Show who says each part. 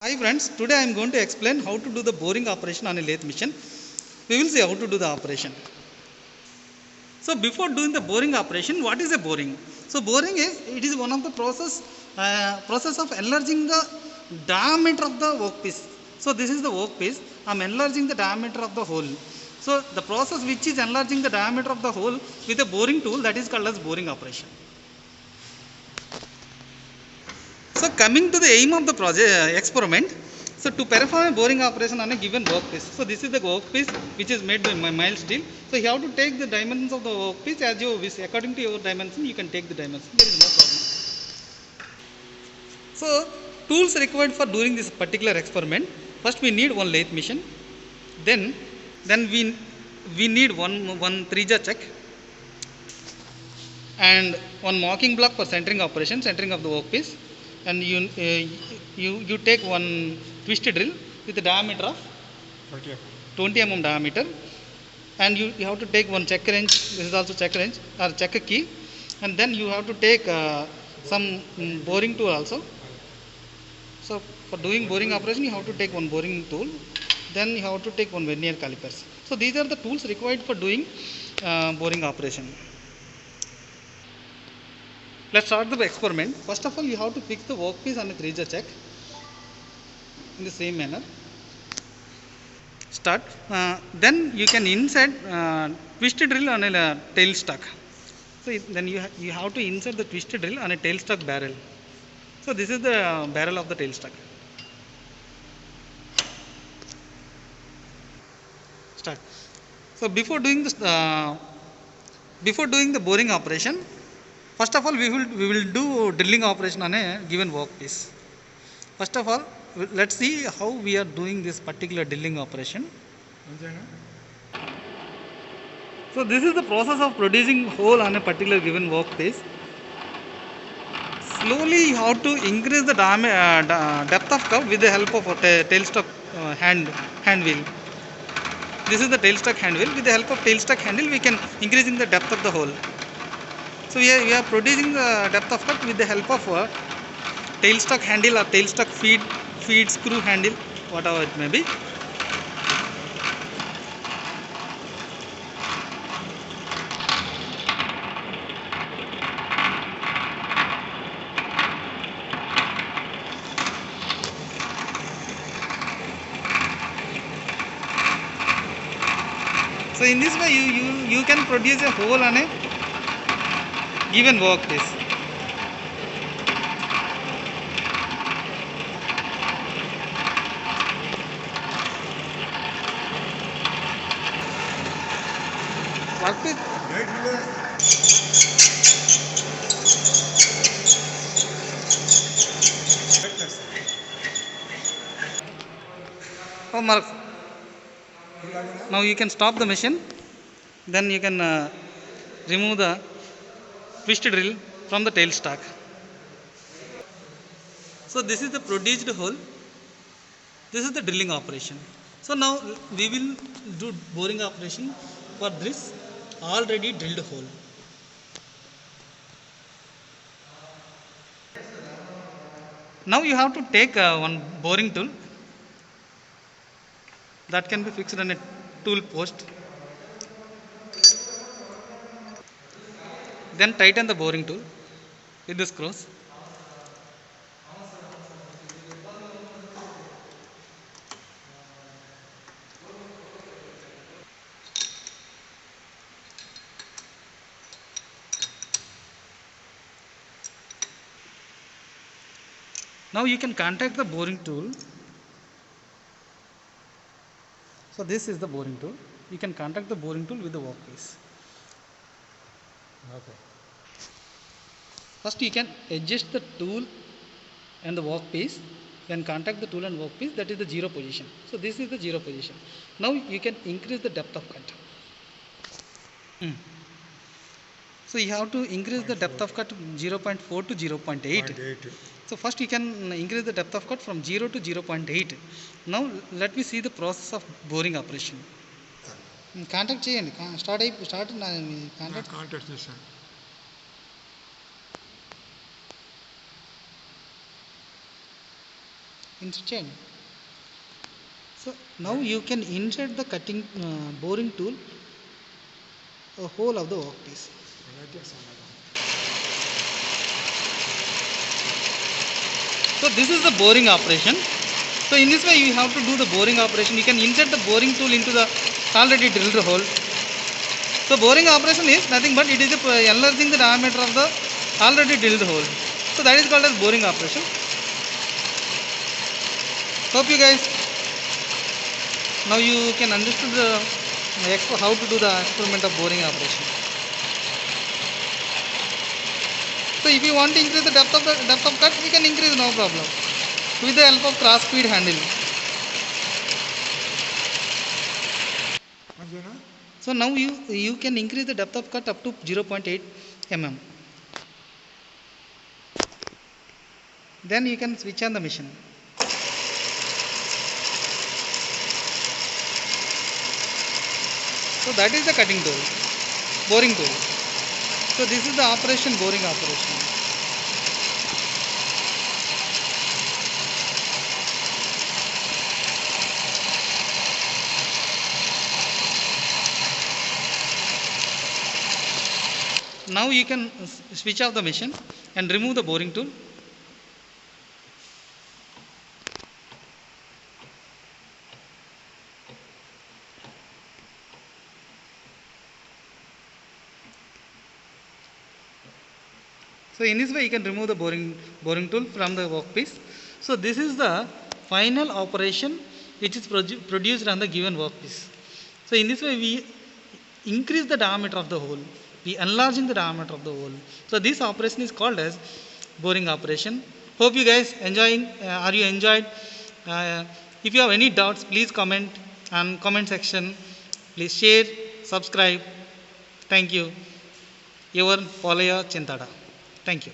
Speaker 1: Hi friends, today I am going to explain how to do the boring operation on a lathe machine. We will see how to do the operation. So before doing the boring operation, what is a boring? So boring is one of the process of enlarging the diameter of the workpiece. So this is the workpiece. I am enlarging the diameter of the hole. So the process which is enlarging the diameter of the hole with a boring tool, that is called as boring operation. So coming to the aim of the experiment, so to perform a boring operation on a given workpiece. So this is the workpiece which is made by mild steel. So you have to take the dimensions of the workpiece as you wish. According to your dimension, you can take the dimension. There is no problem. So tools required for doing this particular experiment. First we need one lathe machine. Then we need one 3-jaw chuck and one marking block for centering operation, centering of the workpiece, and you take one twisted drill with a diameter of 20 mm diameter, and you have to take one check wrench. This is also check wrench or check key, and then you have to take some boring tool also. So for doing boring operation, you have to take one boring tool, then you have to take one vernier calipers. So these are the tools required for doing boring operation. Let's start the experiment. First of all, you have to fix the workpiece on a 3-jaw chuck in the same manner. Start. Then you can insert twisted drill on a tailstock. So then you have to insert the twisted drill on a tailstock barrel. So this is the barrel of the tailstock. Start. So before doing the boring operation, first of all we will do drilling operation on a given workpiece. First of all, let's see how we are doing this particular drilling operation. So this is the process of producing hole on a particular given workpiece. Slowly you have to increase the depth of curve with the help of a tailstock hand wheel. This is the tailstock hand wheel. With the help of tailstock handle, we can increasing the depth of the hole. So we are producing the depth of cut with the help of tailstock handle or tailstock feed screw handle, whatever it may be. So in this way you can produce a hole on a given workpiece. Oh, Mark. Now you can stop the machine. Then you can remove the twisted drill from the tailstock. So this is the produced hole. This is the drilling operation. So now we will do boring operation for this already drilled hole. Now you have to take one boring tool that can be fixed on a tool post. Then tighten the boring tool with the screws. Now you can contact the boring tool. So this is the boring tool. You can contact the boring tool with the workpiece. Okay. First you can adjust the tool and the workpiece. Then contact the tool and workpiece. That is the 0 position. So this is the 0 position. Now you can increase the depth of cut. So you have to increase the depth of cut 0.4 to 0.8. So first you can increase the depth of cut from 0 to 0.8. Now let me see the process of boring operation. Contact చేయండి start
Speaker 2: contact చేశాను.
Speaker 1: insert చేయండి. So now you can insert the cutting boring tool a whole of the workpiece. So this is the boring operation. So in this way you have to do the boring operation. You can insert the boring tool into the already drilled hole. So boring operation is nothing but it is enlarging the diameter of the already drilled hole. So that is called as boring operation. Hope you guys now you can understand how to do the experiment of boring operation. So if you want to increase the depth of cut, we can increase, no problem, with the help of cross feed handle. So now you can increase the depth of cut up to 0.8 mm. Then you can switch on the machine. So that is the cutting tool, boring tool. So this is the operation, boring operation. Now you can switch off the machine and remove the boring tool. So in this way you can remove the boring tool from the workpiece. So this is the final operation which is produced on the given workpiece. So in this way we increase the diameter of the hole. We enlarging the diameter of the hole. So this operation is called as boring operation. Hope you guys are you enjoyed? If you have any doubts, please comment and comment section. Please share, subscribe. Thank you. Your Polaya Chintada. Thank you.